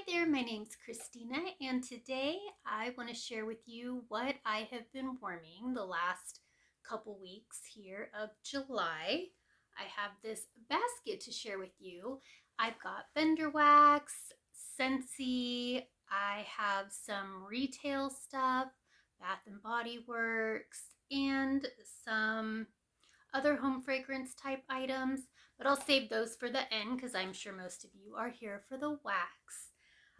Hi there, my name's Christina, and today I want to share with you what I have been warming the last couple weeks here of July. I have this basket to share with you. I've got vendor wax, SCENTSY, I have some retail stuff, Bath and Body Works, and some other home fragrance type items, but I'll save those for the end because I'm sure most of you are here for the wax.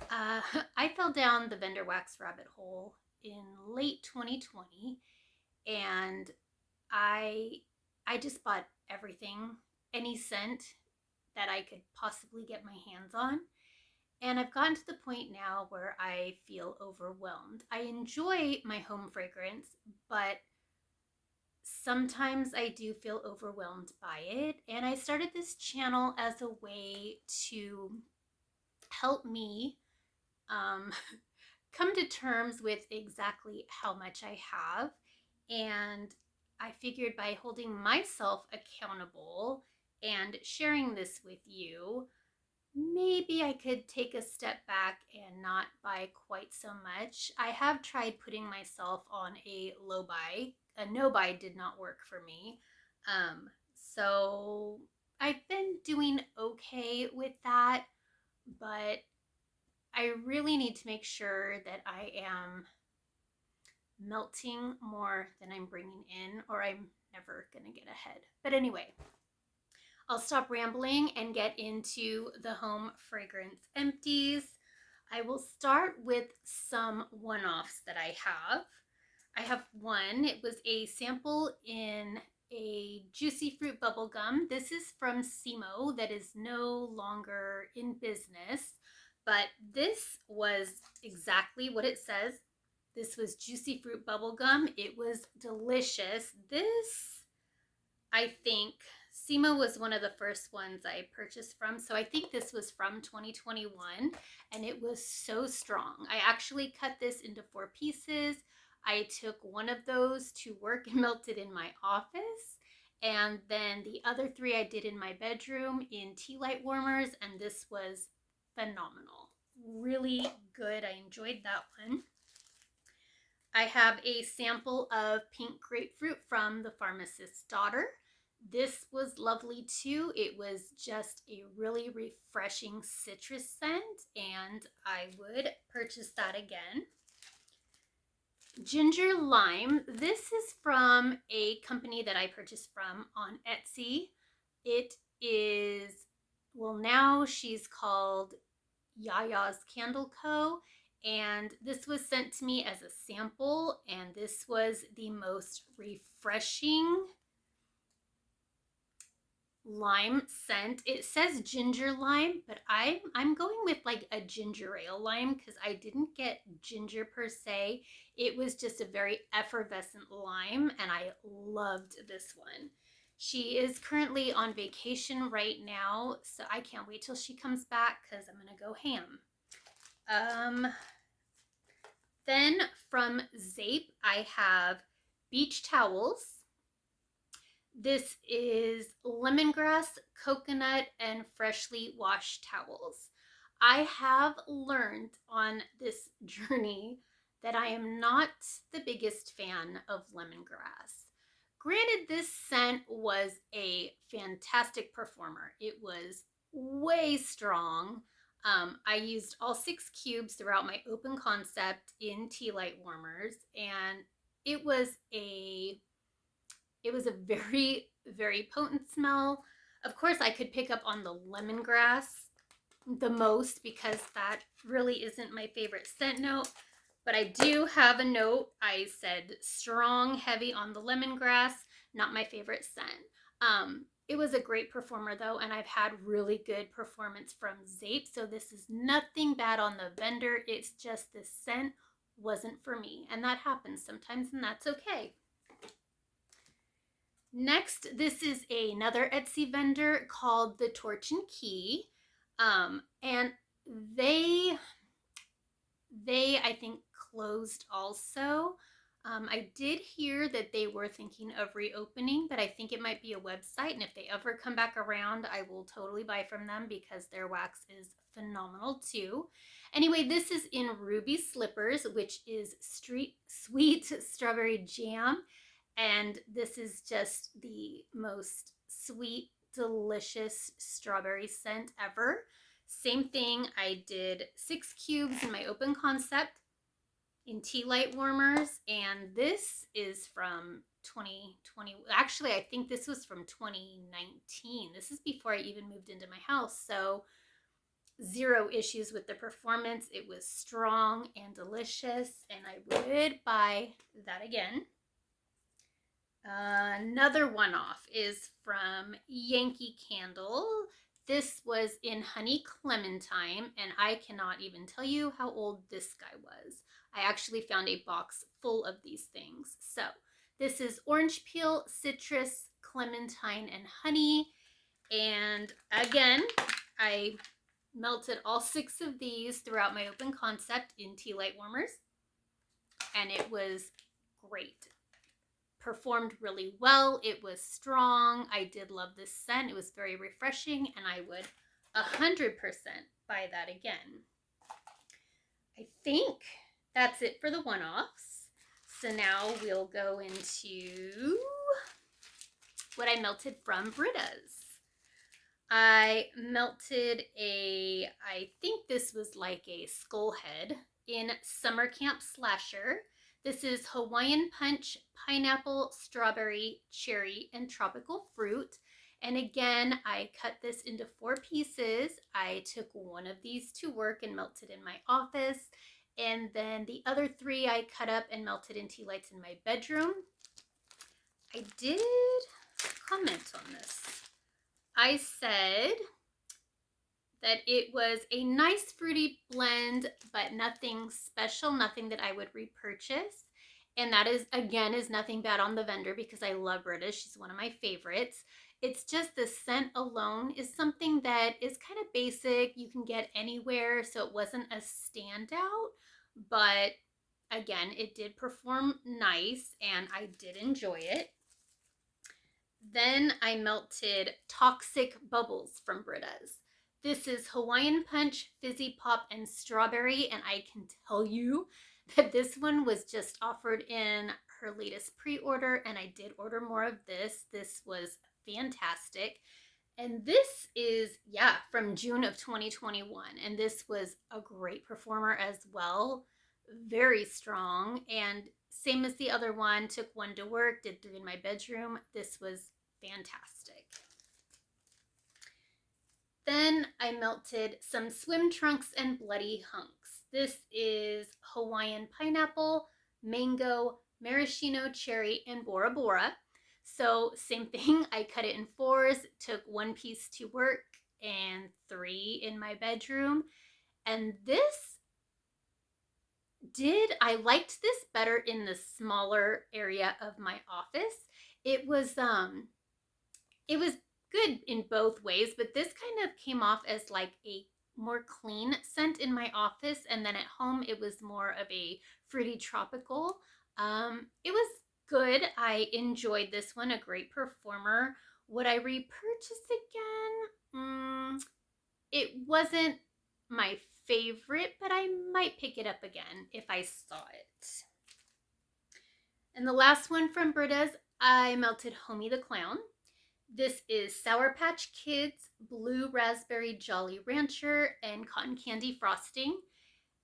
I fell down the vendor wax rabbit hole in late 2020, and I I just bought everything, any scent that I could possibly get my hands on. And I've gotten to the point now where I feel overwhelmed. I enjoy my home fragrance, but sometimes I do feel overwhelmed by it. And I started this channel as a way to help me um, come to terms with exactly how much I have. And I figured by holding myself accountable and sharing this with you, maybe I could take a step back and not buy quite so much. I have tried putting myself on a low buy. A no buy did not work for me. So I've been doing okay with that, but I really need to make sure that I am melting more than I'm bringing in, or I'm never going to get ahead. But anyway, I'll stop rambling and get into the home fragrance empties. I will start with some one-offs that I have. I have one. It was a sample in a juicy fruit bubble gum. This is from SEMO that is no longer in business, but this was exactly what it says. This was juicy fruit bubble gum. It was delicious. This, I think, SEMO was one of the first ones I purchased from, so I think this was from 2021, and it was so strong. I actually cut this into 4 pieces. I took one of those to work and melted in my office, and then the other 3 I did in my bedroom in tea light warmers, and this was phenomenal. Really good. I enjoyed that one. I have a sample of pink grapefruit from The Pharmacist's Daughter. This was lovely too. It was just a really refreshing citrus scent, and I would purchase that again. Ginger Lime. This is from a company that I purchased from on Etsy. It is, well, now she's called Yaya's Candle Co. And this was sent to me as a sample, and this was the most refreshing lime scent. It says ginger lime, but I'm going with like a ginger ale lime because I didn't get ginger per se. It was just a very effervescent lime, and I loved this one. She is currently on vacation right now, so I can't wait till she comes back because I'm gonna go ham. Then from Zape, I have beach towels. This is lemongrass, coconut, and freshly washed towels. I have learned on this journey that I am not the biggest fan of lemongrass. Granted, this scent was a fantastic performer. It was way strong. I used all 6 cubes throughout my open concept in tea light warmers, and it was a very, very potent smell. Of course, I could pick up on the lemongrass the most because that really isn't my favorite scent note. But I do have a note. I said strong, heavy on the lemongrass, not my favorite scent. It was a great performer though, and I've had really good performance from Zape, so this is nothing bad on the vendor. It's just the scent wasn't for me, and that happens sometimes, and that's okay. Next, this is another Etsy vendor called The Torch and Key, and they I think closed also. I did hear that they were thinking of reopening, but I think it might be a website, and if they ever come back around, I will totally buy from them because their wax is phenomenal too. Anyway, this is in Ruby Slippers, which is sweet strawberry jam. And this is just the most sweet, delicious strawberry scent ever. Same thing, I did 6 cubes in my open concept in tea light warmers, and this is from 2020. Actually, I think this was from 2019. This is before I even moved into my house, so zero issues with the performance. It was strong and delicious, and I would buy that again. Another one-off is from Yankee Candle. This was in Honey Clementine, and I cannot even tell you how old this guy was. I actually found a box full of these things. So this is orange peel, citrus, clementine, and honey. And again, I melted all 6 of these throughout my open concept in tea light warmers, and it was great. Performed really well. It was strong. I did love this scent. It was very refreshing, and I would 100% buy that again. I think that's it for the one-offs. So now we'll go into what I melted from BRITTA'S. I melted I think this was like a skull head in Summer Camp Slasher. This is Hawaiian Punch, pineapple, strawberry, cherry, and tropical fruit. And again, I cut this into 4 pieces. I took one of these to work and melted in my office. And then the other 3 I cut up and melted in tea lights in my bedroom. I did comment on this. I said that it was a nice fruity blend, but nothing special, nothing that I would repurchase. And that is, again, is nothing bad on the vendor because I love BRITTA'S. She's one of my favorites. It's just the scent alone is something that is kind of basic. You can get anywhere, so it wasn't a standout. But again, it did perform nice, and I did enjoy it. Then I melted Toxic Bubbles from BRITTA'S. This is Hawaiian Punch, Fizzy Pop, and Strawberry, and I can tell you that this one was just offered in her latest pre-order, and I did order more of this. This was fantastic. And this is, yeah, from June of 2021, and this was a great performer as well. Very strong, and same as the other one, took 1 to work, did 3 in my bedroom. This was fantastic. Then I melted some swim trunks and bloody hunks. This is Hawaiian pineapple, mango, maraschino cherry, and Bora Bora. So same thing, I cut it in 4s, took 1 piece to work and 3 in my bedroom. And I liked this better in the smaller area of my office. It was good in both ways, but this kind of came off as like a more clean scent in my office, and then at home it was more of a fruity tropical. It was good. I enjoyed this one, a great performer. Would I repurchase again? It wasn't my favorite, but I might pick it up again if I saw it. And the last one from BRITTA'S, I melted Homey the Clown. This is Sour Patch Kids, Blue Raspberry Jolly Rancher, and Cotton Candy Frosting.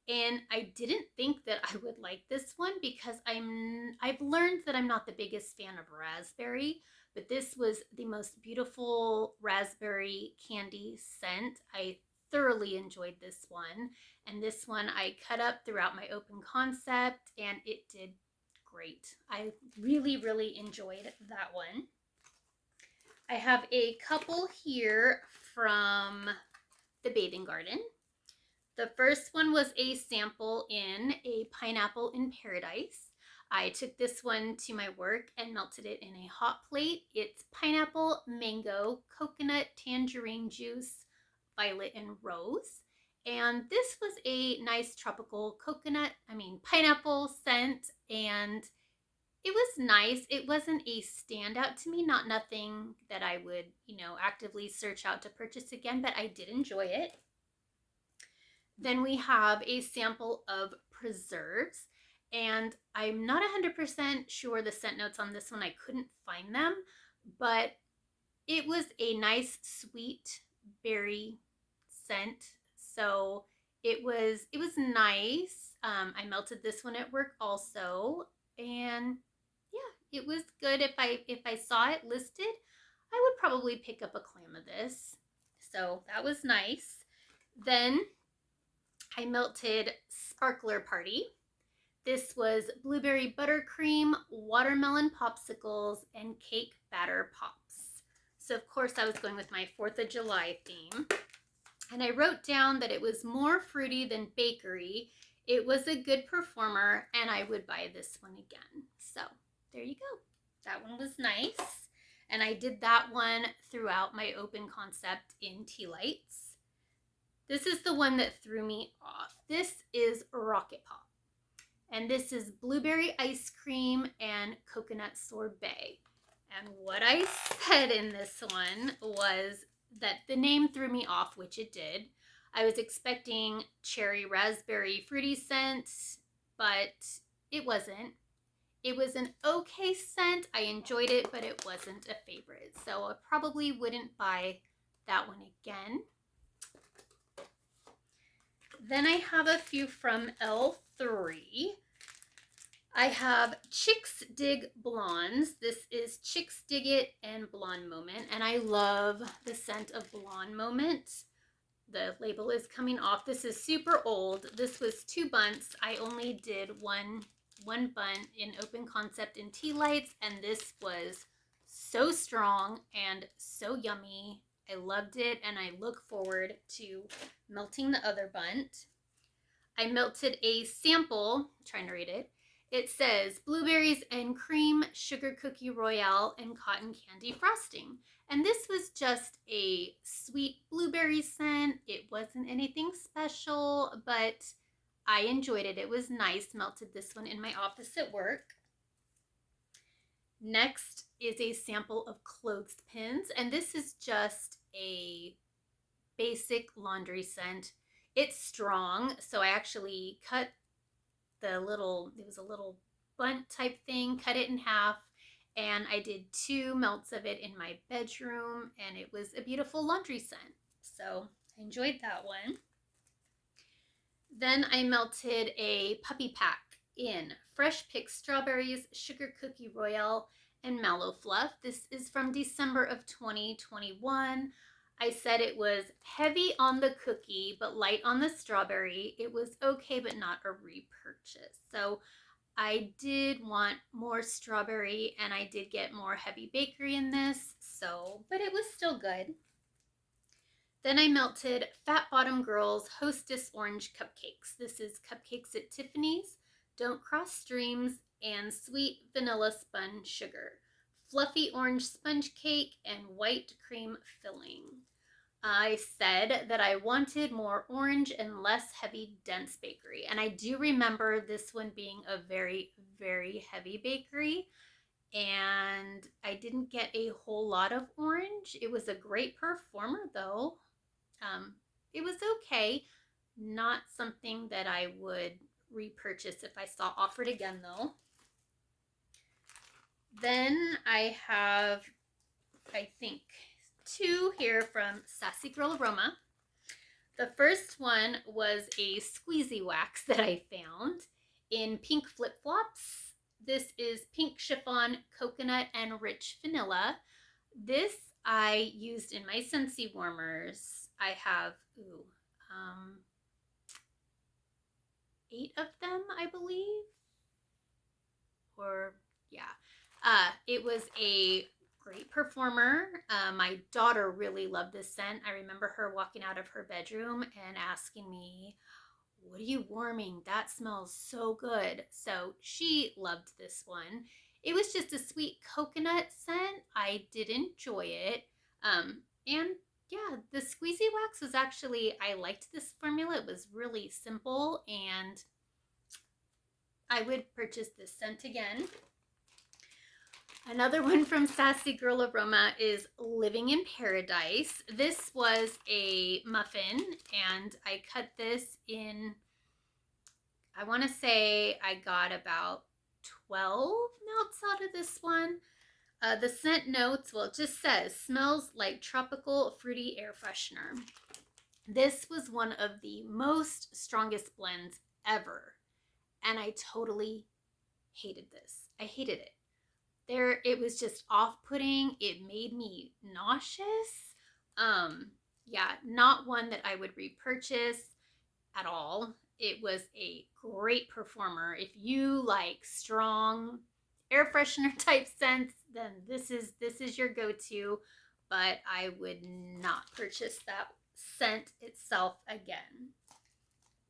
And I didn't think that I would like this one because I've learned that I'm not the biggest fan of raspberry, but this was the most beautiful raspberry candy scent. I thoroughly enjoyed this one. And this one I cut up throughout my open concept, and it did great. I really, really enjoyed that one. I have a couple here from the Bathing Garden. The first one was a sample in a Pineapple in Paradise. I took this one to my work and melted it in a hot plate. It's pineapple, mango, coconut, tangerine juice, violet, and rose. And this was a nice tropical pineapple scent, and it was nice. It wasn't a standout to me, nothing that I would, actively search out to purchase again, but I did enjoy it. Then we have a sample of preserves, and I'm not 100% sure the scent notes on this one. I couldn't find them, but it was a nice sweet berry scent, so it was nice. I melted this one at work also, and yeah, it was good. If I saw it listed, I would probably pick up a clam of this. So that was nice. Then I melted Sparkler Party. This was blueberry buttercream, watermelon popsicles, and cake batter pops. So of course I was going with my 4th of July theme. And I wrote down that it was more fruity than bakery. It was a good performer, and I would buy this one again. So there you go. That one was nice. And I did that one throughout my open concept in Tea Lights. This is the one that threw me off. This is Rocket Pop. And this is blueberry ice cream and coconut sorbet. And what I said in this one was that the name threw me off, which it did. I was expecting cherry raspberry fruity scent, but it wasn't. It was an okay scent. I enjoyed it, but it wasn't a favorite. So I probably wouldn't buy that one again. Then I have a few from L3. I have Chicks Dig Blondes. This is Chicks Dig It and Blonde Moment, and I love the scent of Blonde Moment. The label is coming off. This is super old. This was 2 bunts. I only did one bunt in open concept in Tea Lights, and this was so strong and so yummy. I loved it, and I look forward to melting the other bunt. I melted a sample, I'm trying to read it. It says blueberries and cream, sugar cookie royale, and cotton candy frosting. And this was just a sweet blueberry scent. It wasn't anything special, but I enjoyed it. It was nice. Melted this one in my office at work. Next is a sample of Clothespins, and this is just a basic laundry scent. It's strong, so I actually cut it was a little bunt type thing, cut it in half, and I did 2 melts of it in my bedroom, and it was a beautiful laundry scent. So I enjoyed that one. Then I melted a puppy pack in fresh picked strawberries, sugar cookie royale, and mallow fluff. This is from December of 2021. I said it was heavy on the cookie, but light on the strawberry. It was okay, but not a repurchase. So I did want more strawberry, and I did get more heavy bakery in this, but it was still good. Then I melted Fat Bottom Girls Hostess Orange Cupcakes. This is Cupcakes at Tiffany's, Don't Cross Streams, and Sweet Vanilla Spun Sugar. Fluffy orange sponge cake and white cream filling. I said that I wanted more orange and less heavy, dense bakery. And I do remember this one being a very, very heavy bakery. And I didn't get a whole lot of orange. It was a great performer, though. It was okay. Not something that I would repurchase if I saw offered again, though. Then I have, I think, 2 here from Sassy Girl Aroma. The first one was a squeezy wax that I found in pink flip-flops. This is pink chiffon, coconut, and rich vanilla. This I used in my SCENTSY warmers. I have 8 of them, I believe. Or, yeah. It was a great performer. My daughter really loved this scent. I remember her walking out of her bedroom and asking me, "What are you warming? That smells so good." So she loved this one. It was just a sweet coconut scent. I did enjoy it. And yeah, the squeezy wax was actually, I liked this formula. It was really simple, and I would purchase this scent again. Another one from Sassy Girl Aroma is Living in Paradise. This was a muffin, and I cut this in, I want to say I got about 12 melts out of this one. The scent notes, well, it just says, smells like tropical fruity air freshener. This was one of the most strongest blends ever, and I totally hated this. I hated it. It was just off-putting. It made me nauseous. Yeah, not one that I would repurchase at all. It was a great performer. If you like strong air freshener type scents, then this is your go-to, but I would not purchase that scent itself again.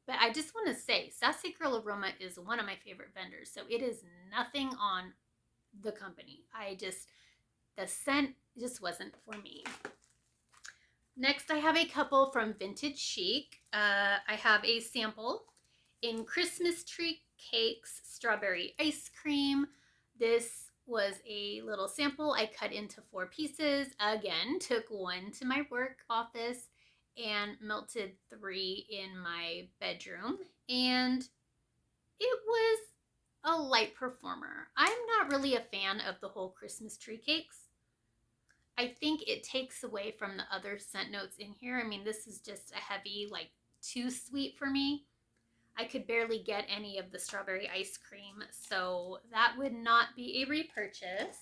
But I just want to say, Sassy Girl Aroma is one of my favorite vendors, so it is nothing on the company. The scent just wasn't for me. Next, I have a couple from Vintage Chic. I have a sample in Christmas Tree Cakes Strawberry Ice Cream. This was a little sample I cut into 4 pieces. Again, took 1 to my work office and melted 3 in my bedroom. And it was a light performer. I'm not really a fan of the whole Christmas tree cakes. I think it takes away from the other scent notes in here. I mean, this is just a heavy, like, too sweet for me. I could barely get any of the strawberry ice cream, so that would not be a repurchase.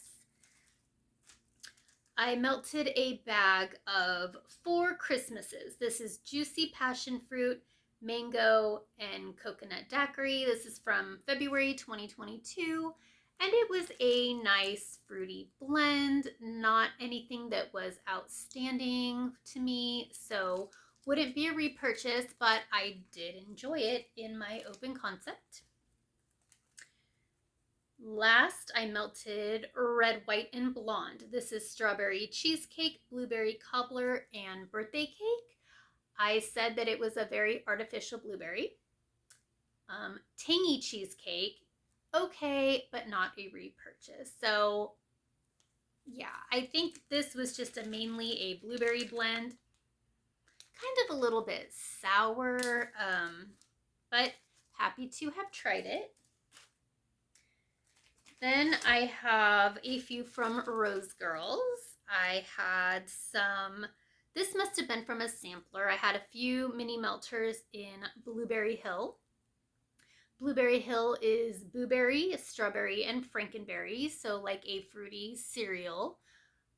I melted a bag of 4 Christmases. This is Juicy Passion Fruit, Mango, and Coconut Daiquiri. This is from February 2022. And it was a nice fruity blend, not anything that was outstanding to me, so wouldn't be a repurchase, but I did enjoy it in my open concept. Last, I melted Red, White, and Blonde. This is Strawberry Cheesecake, Blueberry Cobbler, and Birthday Cake. I said that it was a very artificial blueberry. Tangy Cheesecake, okay, but not a repurchase. So yeah, I think this was just mainly a blueberry blend. Kind of a little bit sour, but happy to have tried it. Then I have a few from Rose Girls. I had some, this must have been from a sampler. I had a few mini melters in Blueberry Hill. Blueberry Hill is blueberry, strawberry, and frankenberry, so like a fruity cereal.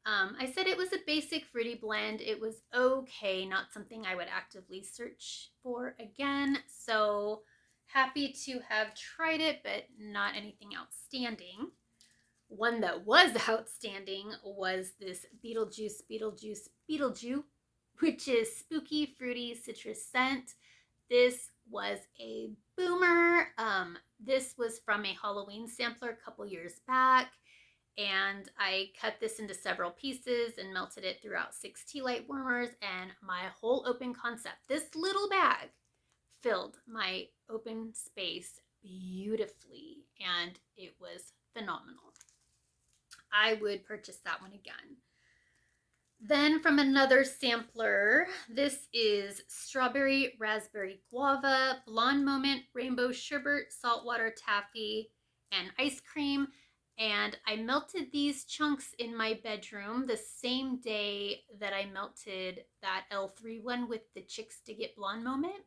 I said it was a basic fruity blend. It was okay, not something I would actively search for again. So happy to have tried it, but not anything outstanding. One that was outstanding was this Beetleju, which is spooky, fruity citrus scent. This was a boomer. This was from a Halloween sampler a couple years back. And I cut this into several pieces and melted it throughout 6 tea light warmers and my whole open concept. This little bag filled my open space beautifully, and it was phenomenal. I would purchase that one again. Then from another sampler, this is Strawberry Raspberry Guava, Blonde Moment, Rainbow Sherbert, Saltwater Taffy, and Ice Cream. And I melted these chunks in my bedroom the same day that I melted that L3 one with the Chicks to Get Blonde moment.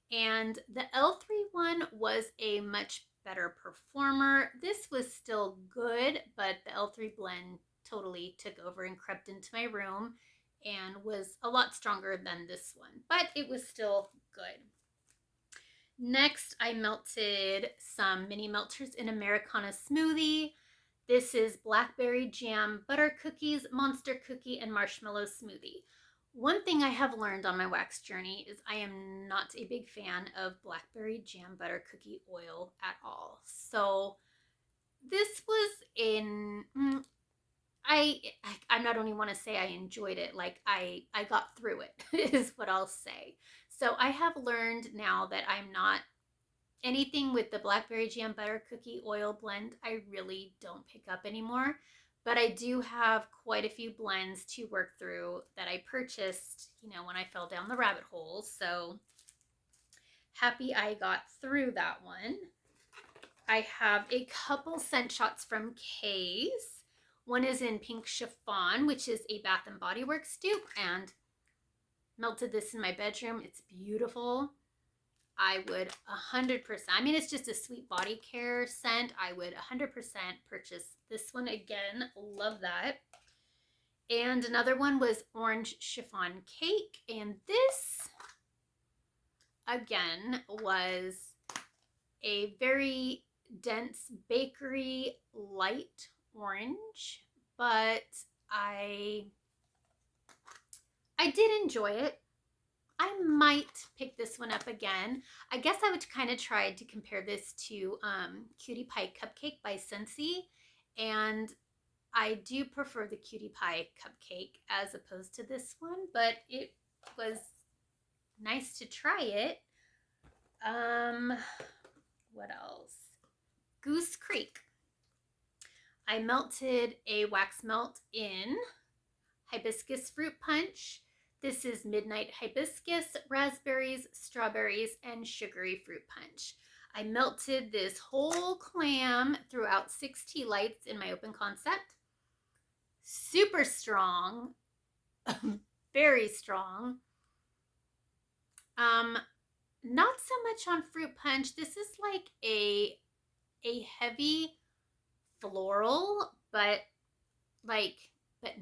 And the L3 one was a much better performer. This was still good, but the L3 blend totally took over and crept into my room and was a lot stronger than this one, but it was still good. Next, I melted some mini melters in Americana Smoothie. This is Blackberry Jam Butter Cookies, Monster Cookie, and Marshmallow Smoothie. One thing I have learned on my wax journey is I am not a big fan of Blackberry Jam Butter Cookie oil at all. So this was I not only want to say I enjoyed it, like I got through it is what I'll say. So I have learned now that I'm not, anything with the Blackberry Jam Butter Cookie oil blend, I really don't pick up anymore. but I do have quite a few blends to work through that I purchased, you know, when I fell down the rabbit hole. So happy I got through that one. I have a couple scent shots from K's. One is in Pink Chiffon, which is a Bath & Body Works dupe, and melted this in my bedroom. It's beautiful. I would 100%, I mean, it's just a sweet body care scent. I would 100% purchase this one again. Love that. And another one was Orange Chiffon Cake. And this, again, was a very dense bakery light orange, but I did enjoy it. I might pick this one up again. I guess I would kind of try to compare this to Cutie Pie Cupcake by SCENTSY, and I do prefer the Cutie Pie Cupcake as opposed to this one, but it was nice to try it. What else? Goose Creek. I melted a wax melt in Hibiscus Fruit Punch. This is Midnight Hibiscus, raspberries, strawberries, and sugary fruit punch. I melted this whole clam throughout 6 tea lights in my open concept. Super strong, very strong. Not so much on fruit punch. This is like a heavy floral, but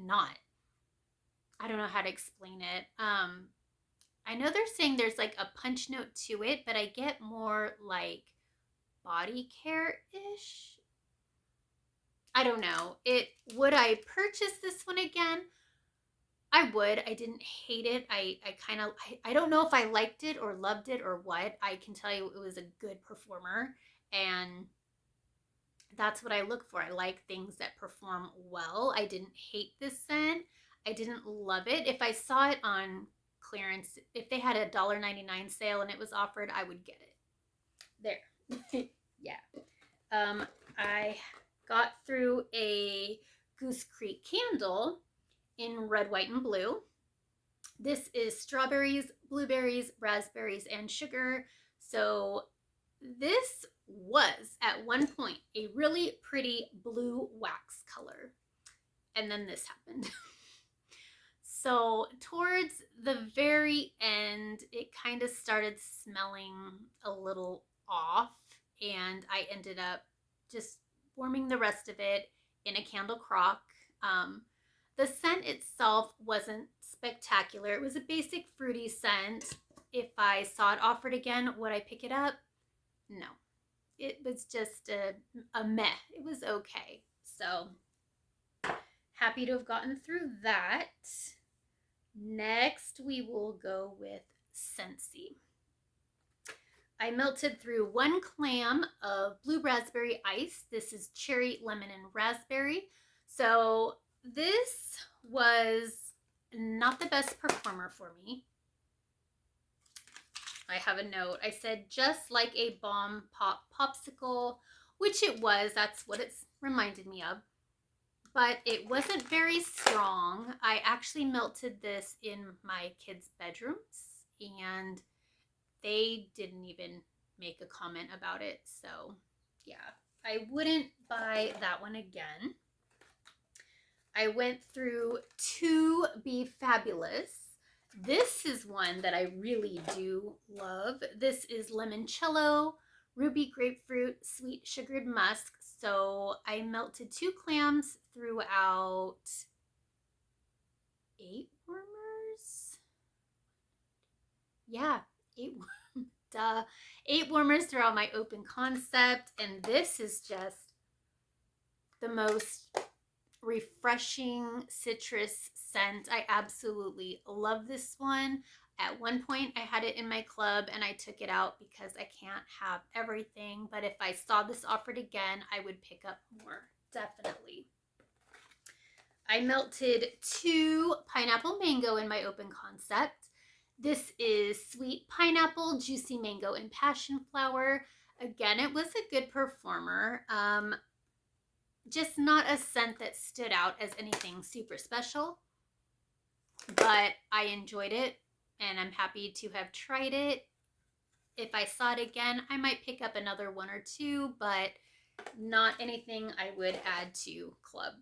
not. I don't know how to explain it. I know they're saying there's like a punch note to it, but I get more like body care-ish. I don't know. Would I purchase this one again? I would. I didn't hate it. I don't know if I liked it or loved it or what. I can tell you it was a good performer, and that's what I look for. I like things that perform well. I didn't hate this scent. I didn't love it. If I saw it on clearance, if they had a $1.99 sale and it was offered, I would get it. There. Yeah. I got through a Goose Creek candle in red, white, and blue. This is strawberries, blueberries, raspberries, and sugar. So this was at one point a really pretty blue wax color. And then this happened. So towards the very end, it kind of started smelling a little off, and I ended up just warming the rest of it in a candle crock. The scent itself wasn't spectacular. It was a basic fruity scent. If I saw it offered again, would I pick it up? No. It was just a meh. It was okay. So happy to have gotten through that. Next, we will go with SCENTSY. I melted through 1 clam of blue raspberry ice. This is cherry, lemon, and raspberry. So this was not the best performer for me. I have a note. I said just like a bomb pop popsicle, which it was. That's what it's reminded me of. But it wasn't very strong. I actually melted this in my kids' bedrooms, and they didn't even make a comment about it. So yeah, I wouldn't buy that one again. I went through 2 Be Fabulous. This is one that I really do love. This is limoncello, ruby grapefruit, sweet sugared musk. So I melted 2 clams throughout 8 warmers. Yeah, 8 warmers throughout my open concept. And this is just the most refreshing citrus scent. I absolutely love this one. At one point I had it in my club and I took it out because I can't have everything, but if I saw this offered again, I would pick up more, definitely. I melted 2 pineapple mango in my open concept. This is sweet pineapple, juicy mango, and passion flower. Again, it was a good performer. just not a scent that stood out as anything super special, but I enjoyed it and I'm happy to have tried it. If I saw it again, I might pick up another one or two, but not anything I would add to club.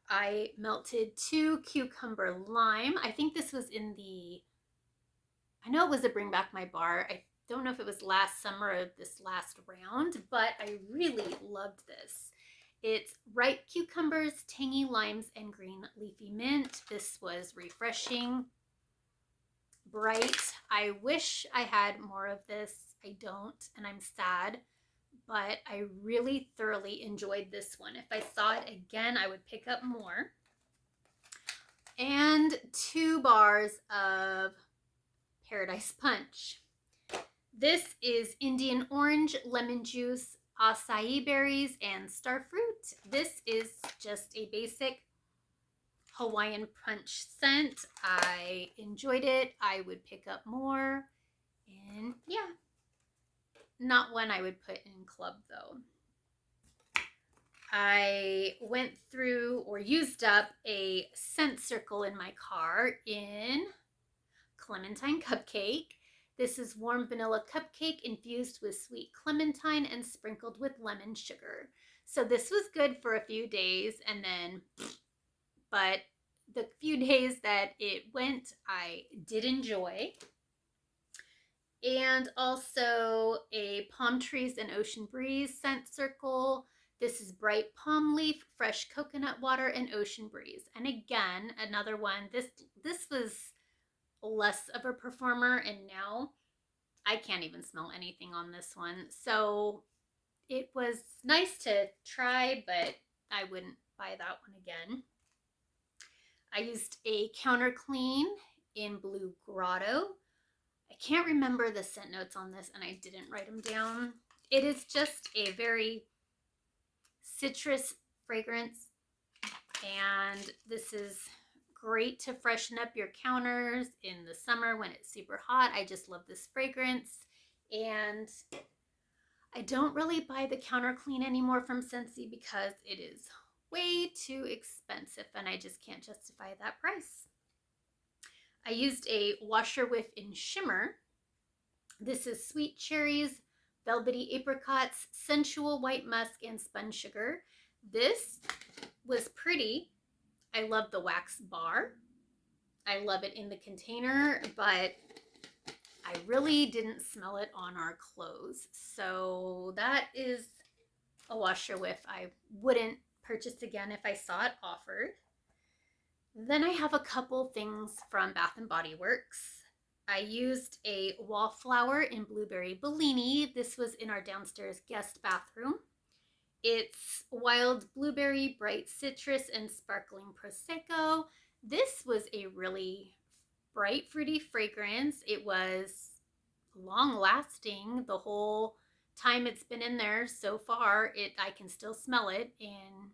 I melted 2 cucumber lime. I think this was in the, I know it was a Bring Back My Bar. I don't know if it was last summer or this last round, but I really loved this. It's ripe cucumbers, tangy limes, and green leafy mint. This was refreshing, bright. I wish I had more of this. I don't, and I'm sad, but I really thoroughly enjoyed this one. If I saw it again, I would pick up more. And 2 bars of Paradise Punch. This is Indian orange, lemon juice, acai berries, and starfruit. This is just a basic Hawaiian punch scent. I enjoyed it. I would pick up more. And yeah, not one I would put in club though. I went through or used up a scent circle in my car in Clementine Cupcake. This is warm vanilla cupcake infused with sweet clementine and sprinkled with lemon sugar. So this was good for a few days and then, but the few days that it went, I did enjoy. And also a palm trees and ocean breeze scent circle. This is bright palm leaf, fresh coconut water, and ocean breeze. And again, another one. This was less of a performer, and now I can't even smell anything on this one. So it was nice to try, but I wouldn't buy that one again. I used a counter clean in blue Grotto. I can't remember the scent notes on this and I didn't write them down. It is just a very citrus fragrance, and this is great to freshen up your counters in the summer when it's super hot. I just love this fragrance, and I don't really buy the counter clean anymore from SCENTSY because it is way too expensive and I just can't justify that price. I used a washer whiff in Shimmer. This is sweet cherries, velvety apricots, sensual white musk, and spun sugar. This was pretty. I love the wax bar. I love it in the container, but I really didn't smell it on our clothes. So that is a washer whiff I wouldn't purchase again if I saw it offered. Then I have a couple things from Bath & Body Works. I used a wallflower in Blueberry Bellini. This was in our downstairs guest bathroom. It's wild blueberry, bright citrus, and sparkling prosecco. This was a really bright, fruity fragrance. It was long lasting the whole time it's been in there so far. I can still smell it, and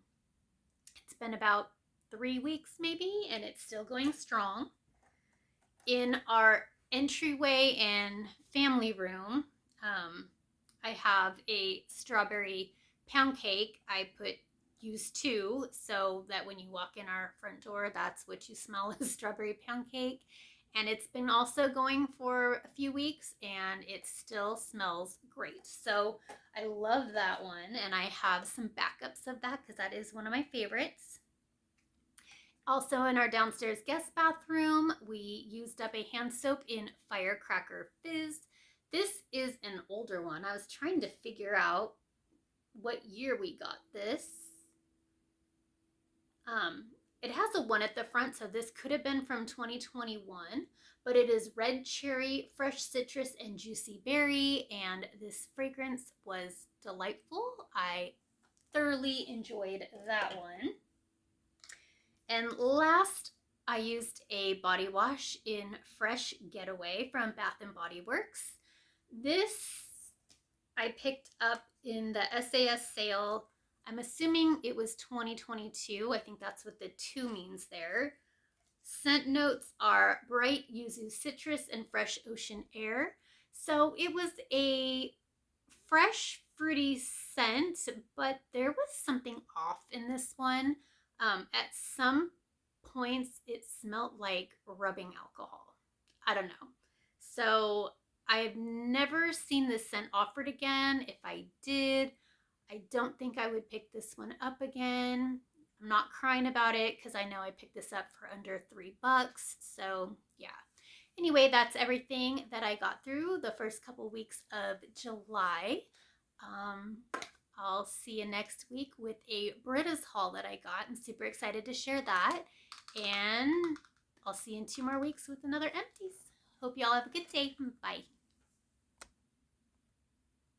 it's been about 3 weeks maybe, and it's still going strong. In our entryway and family room, I have a strawberry pound cake. I used 2 so that when you walk in our front door, that's what you smell is strawberry pound cake. And it's been also going for a few weeks and it still smells great. So I love that one, and I have some backups of that because that is one of my favorites. Also in our downstairs guest bathroom, we used up a hand soap in Firecracker Fizz. This is an older one. I was trying to figure out what year we got this. It has a 1 at the front, so this could have been from 2021, but it is red cherry, fresh citrus, and juicy berry, and this fragrance was delightful. I thoroughly enjoyed that one. And last, I used a body wash in Fresh Getaway from Bath & Body Works. This I picked up in the SAS sale. I'm assuming it was 2022. I think that's what the 2 means there. Scent notes are bright yuzu citrus and fresh ocean air. So it was a fresh, fruity scent, but there was something off in this one. At some points, it smelled like rubbing alcohol. I don't know. So I've never seen this scent offered again. If I did, I don't think I would pick this one up again. I'm not crying about it because I know I picked this up for under $3. So yeah. Anyway, that's everything that I got through the first couple weeks of July. I'll see you next week with a BRITTA'S haul that I got. I'm super excited to share that. And I'll see you in 2 more weeks with another Empties. Hope y'all have a good day. Bye.